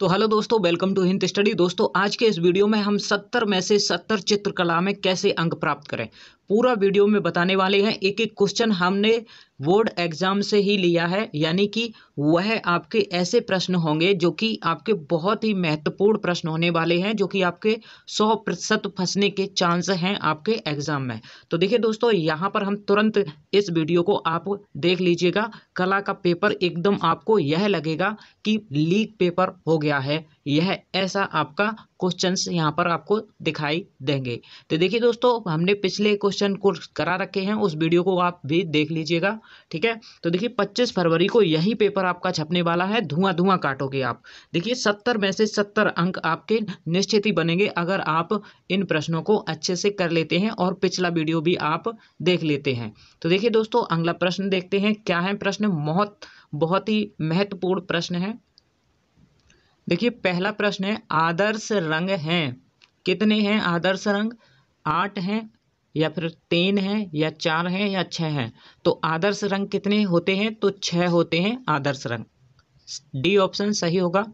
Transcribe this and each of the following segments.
तो हेलो दोस्तों, welcome to Hind study. दोस्तों, आज के इस वीडियो में हम 70 में से 70 चित्रकला में कैसे अंक प्राप्त करें पूरा वीडियो में बताने वाले हैं। एक एक क्वेश्चन हमने बोर्ड एग्जाम से ही लिया है, यानी कि वह आपके ऐसे प्रश्न होंगे जो कि आपके बहुत ही महत्वपूर्ण प्रश्न होने वाले हैं, जो कि आपके 100% फंसने के चांस हैं आपके एग्जाम में। तो देखिए दोस्तों, यहाँ पर हम तुरंत इस वीडियो को आप देख लीजिएगा। कला का पेपर एकदम आपको यह लगेगा कि लीक पेपर हो गया है, यह ऐसा आपका क्वेश्चंस यहाँ पर आपको दिखाई देंगे। तो देखिए दोस्तों, हमने पिछले क्वेश्चन को करा रखे हैं, उस वीडियो को आप भी देख लीजिएगा, ठीक है। तो देखिए 25 फरवरी को यही पेपर आपका छपने वाला है। धुआं धुआं काटोगे आप। देखिए 70 में से 70 अंक आपके निश्चित ही बनेंगे अगर आप इन प्रश्नों को अच्छे से कर लेते हैं और पिछला वीडियो भी आप देख लेते हैं। तो देखिए दोस्तों, अगला प्रश्न देखते हैं क्या है। प्रश्न बहुत ही महत्वपूर्ण प्रश्न है। देखिए पहला प्रश्न है, आदर्श रंग हैं कितने हैं? आदर्श रंग 8 हैं या फिर 3 हैं या 4 हैं या 6 हैं? तो आदर्श रंग कितने होते हैं? तो 6 होते हैं आदर्श रंग। डी ऑप्शन सही होगा।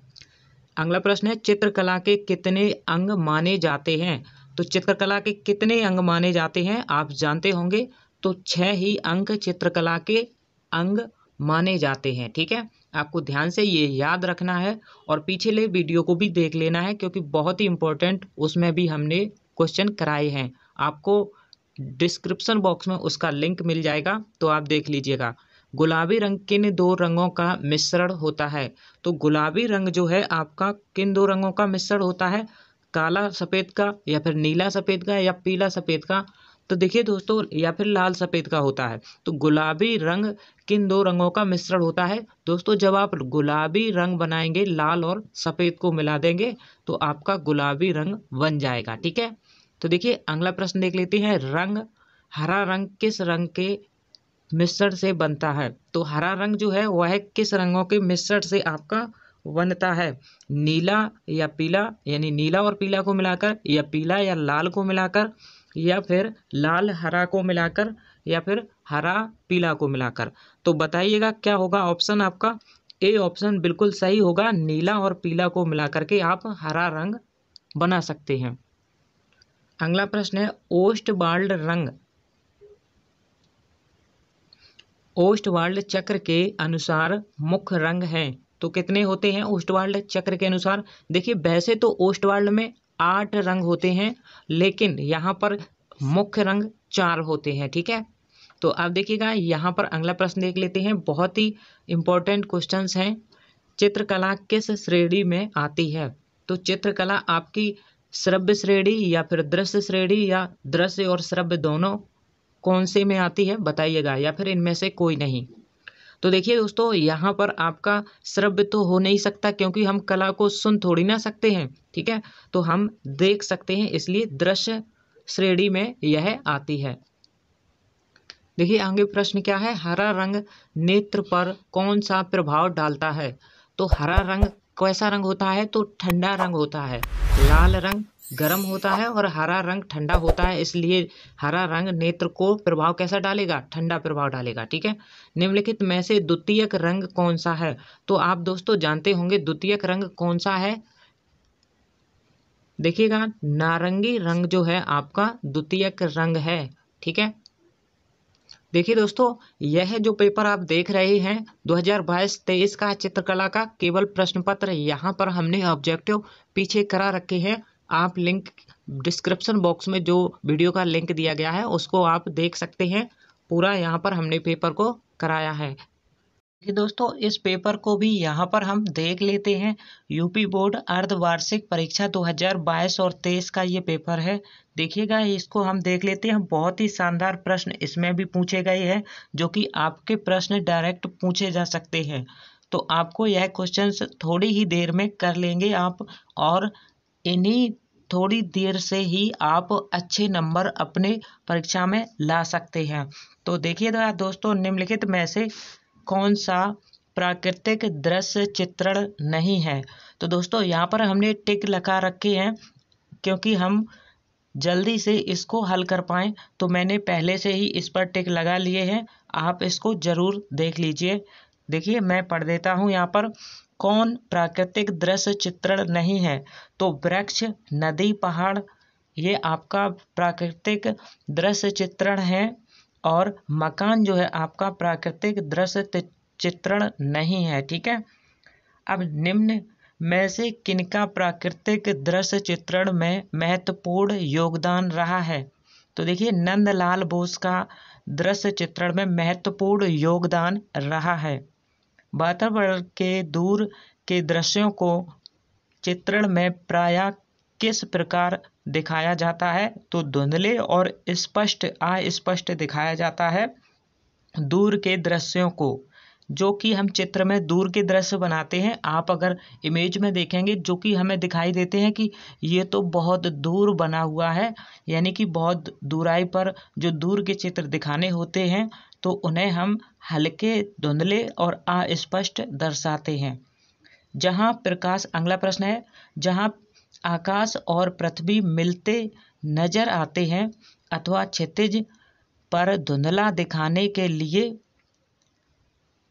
अगला प्रश्न है, चित्रकला के कितने अंग माने जाते हैं? तो चित्रकला के कितने अंग माने जाते हैं आप जानते होंगे। तो 6 ही अंक चित्रकला के अंग माने जाते हैं, ठीक है। आपको ध्यान से ये याद रखना है और पिछले वीडियो को भी देख लेना है, क्योंकि बहुत ही इंपॉर्टेंट उसमें भी हमने क्वेश्चन कराए हैं। आपको डिस्क्रिप्शन बॉक्स में उसका लिंक मिल जाएगा, तो आप देख लीजिएगा। गुलाबी रंग किन दो रंगों का मिश्रण होता है? तो गुलाबी रंग जो है आपका किन दो रंगों का मिश्रण होता है? काला सफ़ेद का या फिर नीला सफ़ेद का या पीला सफ़ेद का? तो देखिए दोस्तों, या फिर लाल सफ़ेद का होता है। तो गुलाबी रंग किन दो रंगों का मिश्रण होता है? दोस्तों, जब आप गुलाबी रंग बनाएंगे, लाल और सफ़ेद को मिला देंगे तो आपका गुलाबी रंग बन जाएगा, ठीक है। तो देखिए अगला प्रश्न देख लेते हैं। हरा रंग किस रंग के मिश्रण से बनता है? तो हरा रंग जो है वह किस रंगों के मिश्रण से आपका बनता है? नीला या पीला, यानी नीला और पीला को मिलाकर, या पीला या लाल को मिलाकर, या फिर लाल हरा को मिलाकर, या फिर हरा पीला को मिलाकर? तो बताइएगा क्या होगा ऑप्शन आपका। ए ऑप्शन बिल्कुल सही होगा। नीला और पीला को मिलाकर के आप हरा रंग बना सकते हैं। अगला प्रश्न है, ओस्टवाल्ड रंग ओस्टवाल्ड चक्र के अनुसार मुख्य रंग हैं। तो कितने होते हैं ओस्टवाल्ड चक्र के अनुसार? देखिए वैसे तो ओस्टवाल्ड में 8 रंग होते हैं, लेकिन यहाँ पर मुख्य रंग 4 होते हैं, ठीक है। तो आप देखिएगा, यहाँ पर अगला प्रश्न देख लेते हैं। बहुत ही इंपॉर्टेंट क्वेश्चंस हैं। चित्रकला किस श्रेणी में आती है? तो चित्रकला आपकी श्रव्य श्रेणी या फिर दृश्य श्रेणी, या दृश्य और श्रव्य दोनों कौन से में आती है बताइएगा, या फिर इनमें से कोई नहीं? तो देखिए दोस्तों, यहाँ पर आपका श्रव्य तो हो नहीं सकता, क्योंकि हम कला को सुन थोड़ी ना सकते हैं, ठीक है। तो हम देख सकते हैं, इसलिए दृश्य श्रेणी में यह आती है। देखिए आगे प्रश्न क्या है, हरा रंग नेत्र पर कौन सा प्रभाव डालता है? तो हरा रंग कैसा रंग होता है? तो ठंडा रंग होता है। लाल रंग गर्म होता है और हरा रंग ठंडा होता है, इसलिए हरा रंग नेत्र को प्रभाव कैसा डालेगा? ठंडा प्रभाव डालेगा, ठीक है। निम्नलिखित में से द्वितीयक रंग कौन सा है? तो आप दोस्तों जानते होंगे द्वितीयक रंग कौन सा है। देखिएगा, नारंगी रंग जो है आपका द्वितीयक रंग है, ठीक है। देखिए दोस्तों, यह जो पेपर आप देख रहे हैं 2022-23 का चित्रकला का केवल प्रश्न पत्र, यहाँ पर हमने ऑब्जेक्टिव पीछे करा रखे हैं। आप लिंक डिस्क्रिप्शन बॉक्स में जो वीडियो का लिंक दिया गया है उसको आप देख सकते हैं। पूरा यहाँ पर हमने पेपर को कराया है। कि दोस्तों, इस पेपर को भी यहाँ पर हम देख लेते हैं। यूपी बोर्ड अर्धवार्षिक परीक्षा 2022 और 23 का ये पेपर है। देखिएगा, इसको हम देख लेते हैं। बहुत ही शानदार प्रश्न इसमें भी पूछे गए हैं, जो कि आपके प्रश्न डायरेक्ट पूछे जा सकते हैं। तो आपको यह क्वेश्चंस थोड़ी ही देर में कर लेंगे आप, और इन्हीं थोड़ी देर से ही आप अच्छे नंबर अपने परीक्षा में ला सकते हैं। तो देखिएगा दोस्तों, निम्नलिखित में से कौन सा प्राकृतिक दृश्य चित्रण नहीं है? तो दोस्तों यहाँ पर हमने टिक लगा रखे हैं, क्योंकि हम जल्दी से इसको हल कर पाएँ, तो मैंने पहले से ही इस पर टिक लगा लिए हैं। आप इसको ज़रूर देख लीजिए। देखिए मैं पढ़ देता हूँ यहाँ पर। कौन प्राकृतिक दृश्य चित्रण नहीं है? तो वृक्ष, नदी, पहाड़, ये आपका प्राकृतिक दृश्य चित्रण है। और मकान जो है आपका प्राकृतिक दृश्य चित्रण नहीं है। ठीक है। अब निम्न में से किनका प्राकृतिक दृश्य चित्रण में महत्वपूर्ण योगदान रहा है? तो देखिए, नंदलाल बोस का दृश्य चित्रण में महत्वपूर्ण योगदान रहा है। वातावरण के दूर के दृश्यों को चित्रण में प्रायः किस प्रकार दिखाया जाता है? तो धुंधले और स्पष्ट, अस्पष्ट दिखाया जाता है दूर के दृश्यों को। जो कि हम चित्र में दूर के दृश्य बनाते हैं, आप अगर इमेज में देखेंगे जो कि हमें दिखाई देते हैं कि ये तो बहुत दूर बना हुआ है, यानी कि बहुत दूराई पर जो दूर के चित्र दिखाने होते हैं तो उन्हें हम हल्के, धुंधले और अस्पष्ट दर्शाते हैं। जहाँ प्रकाश, अगला प्रश्न है, जहाँ आकाश और पृथ्वी मिलते नजर आते हैं अथवा क्षितिज पर धुंधला दिखाने के लिए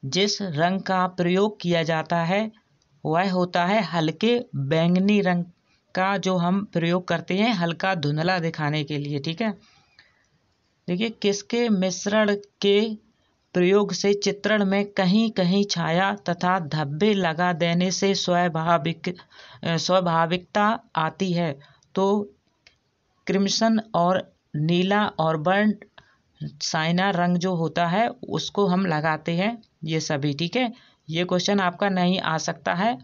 जिस रंग का प्रयोग किया जाता है वह होता है हल्के बैंगनी रंग का, जो हम प्रयोग करते हैं हल्का धुंधला दिखाने के लिए। ठीक है। देखिए, किसके मिश्रण के प्रयोग से चित्रण में कहीं कहीं छाया तथा धब्बे लगा देने से स्वाभाविकता आती है? तो क्रिम्सन और नीला और बर्न्ट साइना रंग जो होता है उसको हम लगाते हैं, ये सभी। ठीक है। ये क्वेश्चन आपका नहीं आ सकता है।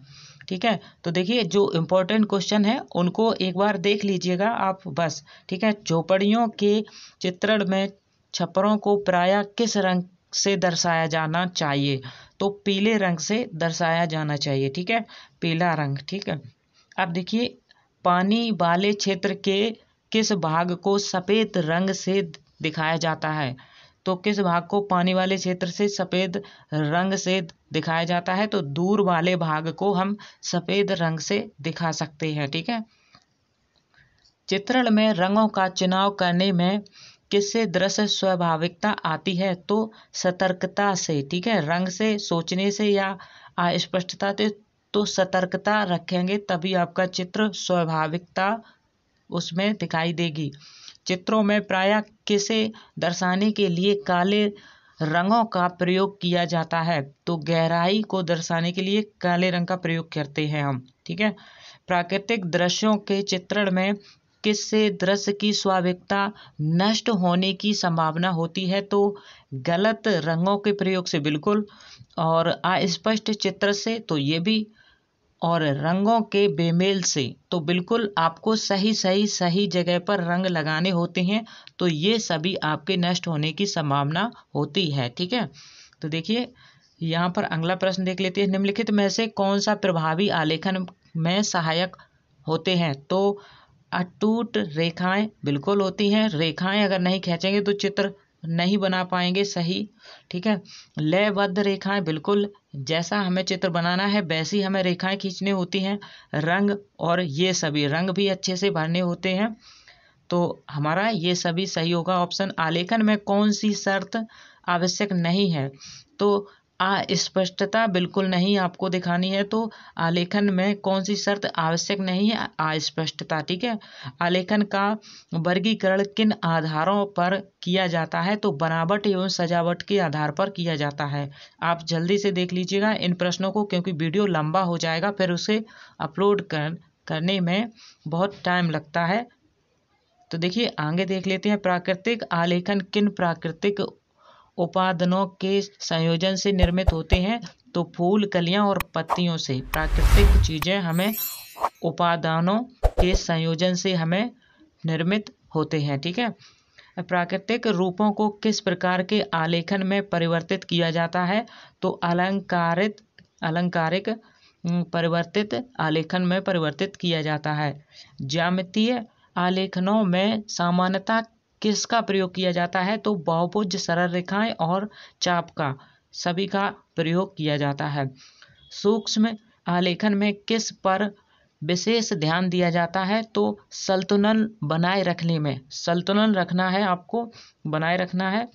ठीक है। तो देखिए, जो इम्पोर्टेंट क्वेश्चन है उनको एक बार देख लीजिएगा आप बस। ठीक है। झोपड़ियों के चित्रण में छप्परों को प्रायः किस रंग से दर्शाया जाना चाहिए? तो पीले रंग से दर्शाया जाना चाहिए। ठीक है, पीला रंग। ठीक है। अब देखिए, पानी वाले क्षेत्र के किस भाग को सफ़ेद रंग से दिखाया जाता है? तो किस भाग को पानी वाले क्षेत्र से सफ़ेद रंग से दिखाया जाता है? तो दूर वाले भाग को हम सफ़ेद रंग से दिखा सकते हैं। ठीक है। चित्रण में रंगों का चुनाव करने में किससे दृश्य स्वाभाविकता आती है? तो सतर्कता से। ठीक है। रंग से, सोचने से या अस्पष्टता से, तो सतर्कता रखेंगे तभी आपका चित्र स्वाभाविकता उसमें दिखाई देगी। चित्रों में प्रायः किसे दर्शाने के लिए काले रंगों का प्रयोग किया जाता है? तो गहराई को दर्शाने के लिए काले रंग का प्रयोग करते हैं हम। ठीक है। प्राकृतिक दृश्यों के चित्रण में किससे दृश्य की स्वाभाविकता नष्ट होने की संभावना होती है? तो गलत रंगों के प्रयोग से बिल्कुल, और अस्पष्ट चित्र से तो ये भी, और रंगों के बेमेल से तो बिल्कुल आपको सही जगह पर रंग लगाने होते हैं, तो ये सभी आपके नष्ट होने की संभावना होती है। ठीक है। तो देखिए, यहाँ पर अगला प्रश्न देख लेते हैं। निम्नलिखित में से कौन सा प्रभावी आलेखन में सहायक होते हैं? तो अटूट रेखाएं बिल्कुल होती हैं। रेखाएं अगर नहीं खींचेंगे तो चित्र नहीं बना पाएंगे सही। ठीक है। लयबद्ध रेखाएं, बिल्कुल जैसा हमें चित्र बनाना है वैसी हमें रेखाएं खींचनी होती हैं। रंग, और ये सभी रंग भी अच्छे से भरने होते हैं। तो हमारा ये सभी सही होगा ऑप्शन। आलेखन में कौन सी शर्त आवश्यक नहीं है? तो अस्पष्टता बिल्कुल नहीं आपको दिखानी है, तो आलेखन में कौन सी शर्त आवश्यक नहीं है? अस्पष्टता। ठीक है। आलेखन का वर्गीकरण किन आधारों पर किया जाता है? तो बनावट एवं सजावट के आधार पर किया जाता है। आप जल्दी से देख लीजिएगा इन प्रश्नों को, क्योंकि वीडियो लंबा हो जाएगा, फिर उसे अपलोड करने में बहुत टाइम लगता है। तो देखिए, आगे देख लेते हैं। प्राकृतिक आलेखन किन प्राकृतिक उपादानों के संयोजन से निर्मित होते हैं? तो फूल, कलियां और पत्तियों से। प्राकृतिक चीजें हमें उपादानों के संयोजन से हमें निर्मित होते हैं। ठीक है। प्राकृतिक रूपों को किस प्रकार के आलेखन में परिवर्तित किया जाता है? तो अलंकारिक परिवर्तित आलेखन में परिवर्तित किया जाता है। ज्यामितीय आलेखनों में सामान्यतः किसका प्रयोग किया जाता है? तो बहुभुज, सरल रेखाएं और चाप का, सभी का प्रयोग किया जाता है। सूक्ष्म आलेखन में किस पर विशेष ध्यान दिया जाता है? तो संतुलन बनाए रखने में, संतुलन रखना है आपको, बनाए रखना है,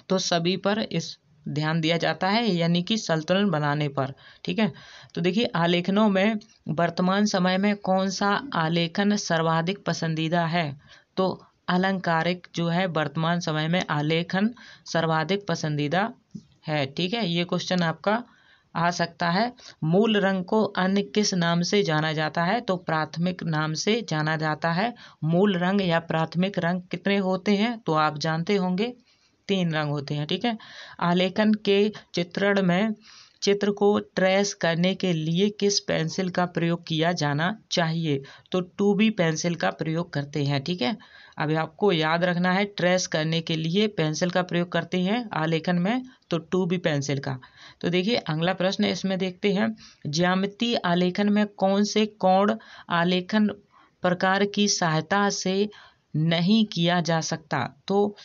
तो सभी पर इस ध्यान दिया जाता है, यानी कि संतुलन बनाने पर। ठीक है, तो देखिए आलेखनों में वर्तमान समय में कौन सा आलेखन सर्वाधिक पसंदीदा है? तो अलंकारिक जो है वर्तमान समय में आलेखन सर्वाधिक पसंदीदा है। ठीक है, ये क्वेश्चन आपका आ सकता है। मूल रंग को अन्य किस नाम से जाना जाता है? तो प्राथमिक नाम से जाना जाता है। मूल रंग या प्राथमिक रंग कितने होते हैं? तो आप जानते होंगे 3 रंग होते हैं। ठीक है, आलेखन के चित्रण में चित्र को ट्रेस करने के लिए किस पेंसिल का प्रयोग किया जाना चाहिए? तो 2B पेंसिल का प्रयोग करते हैं। ठीक है, अभी आपको याद रखना है, ट्रेस करने के लिए पेंसिल का प्रयोग करते हैं आलेखन में, तो 2B पेंसिल का। तो देखिए अगला प्रश्न इसमें देखते हैं, ज्यामितीय आलेखन में कौन से कोण आलेखन प्रकार की सहायता से नहीं किया जा सकता? तो